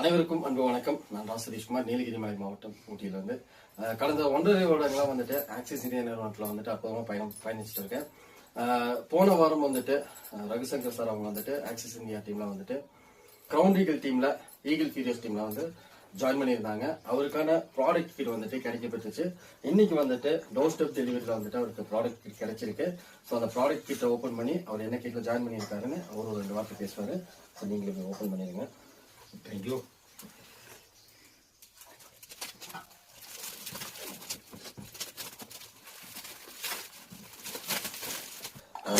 அனைவருக்கும் அன்பு வணக்கம். நான் ராசதீஷ்குமார், நீலகிரி மலை மாவட்டம் ஊட்டியிலிருந்து. கடந்த 1.5 வருடங்களா வந்துட்டு ஆக்சிஸ் இந்தியா நிறுவனத்தில் வந்துட்டு அப்போதான் பயணிச்சுட்டு இருக்கேன். போன வாரம் வந்துட்டு ரகுசங்கர் சார் அவங்க வந்துட்டு ஆக்சிஸ் இந்தியா டீம்ல வந்துட்டு கிரவுண்ட் ஈகிள் டீம்ல ஈகிள் ஃபீரியர்ஸ் டீம்ல வந்து ஜாயின் பண்ணியிருந்தாங்க. அவருக்கான ப்ராடக்ட் கிட் வந்துட்டு கிடைக்கப்பட்டுச்சு. இன்னைக்கு வந்துட்டு டோர் ஸ்டெப் டெலிவரியில் வந்துட்டு அவருக்கு ப்ராடக்ட் கிட் கிடைச்சிருக்கு. ஸோ அந்த ப்ராடக்ட் கிட்டை ஓப்பன் பண்ணி அவர் என்ன கிட்ல ஜாயின் பண்ணியிருக்காருன்னு அவர் ஒரு 2 வார்த்தை பேசுவாரு. ஸோ நீங்களும் ஓப்பன் பண்ணிடுங்க. தேங்க்யூ.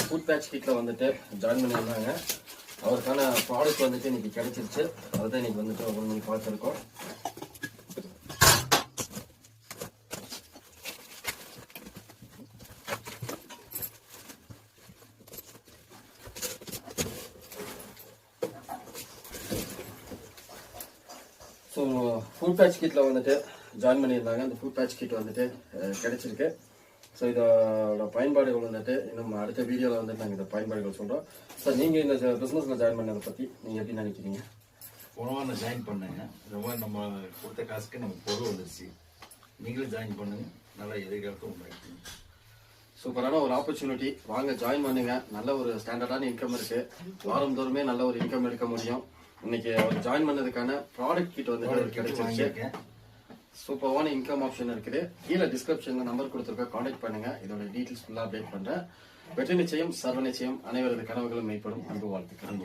ஃபுட் பேட்ச் கிட்ல வந்துட்டு ஜாயின் பண்ணியிருந்தாங்க. அவருக்கான ப்ராடக்ட் வந்துட்டு இன்னைக்கு கிடைச்சிருச்சு. அதுதான் இன்னைக்கு வந்துட்டு ஓப்பன் பண்ணி பார்த்துருக்கோம். ஸோ ஃபுட் பேட்ச் கிட்ல வந்துட்டு ஜாயின் பண்ணியிருந்தாங்க. அந்த ஃபுட் பேட்ச் கிட் வந்துட்டு கிடைச்சிருக்கு. ஸோ இதோட பயன்பாடுகள் வந்துட்டு இன்னும் அடுத்த வீடியோவில் வந்துட்டு நாங்கள் இந்த பயன்பாடுகள் சொல்கிறோம். சார், நீங்கள் இந்த பிஸ்னஸில் ஜாயின் பண்ணதை பற்றி நீங்கள் எப்படி நினைக்கிறீங்க? போன வாரம் ஜாயின் பண்ணேங்க. ரொம்ப நம்ம கொடுத்த காசுக்கு நமக்கு பொருள் வந்துருச்சு. நீங்களும் ஜாயின் பண்ணுங்க, நல்லா எதிர்காலத்தை உண்டாக்கி. சூப்பரான ஒரு ஆப்பர்ச்சுனிட்டி. வாங்க, ஜாயின் பண்ணுங்க. நல்ல ஒரு ஸ்டாண்டர்டான இன்கம் இருக்கு. வாரம் தோறுமே நல்ல ஒரு இன்கம் எடுக்க முடியும். இன்னைக்கு அவர் ஜாயின் பண்ணதுக்கான ப்ராடக்ட் கிட் வந்து கிடைச்சிருக்கு. சூப்பரான இன்கம் ஆப்ஷன் இருக்குது. கீழே டிஸ்கிரிப்ஷன்ல நம்பர் கொடுத்துருக்க, கான்டாக்ட் பண்ணுங்க. இதோட டீட்டெயில்ஸ் ஃபுல்லா அப்டேட் பண்றேன். வெற்றி நிச்சயம், சர்வ நிச்சயம். அனைவரது கனவுகளும் மெய்ப்படும். அன்பு வாழ்த்துக்கள்.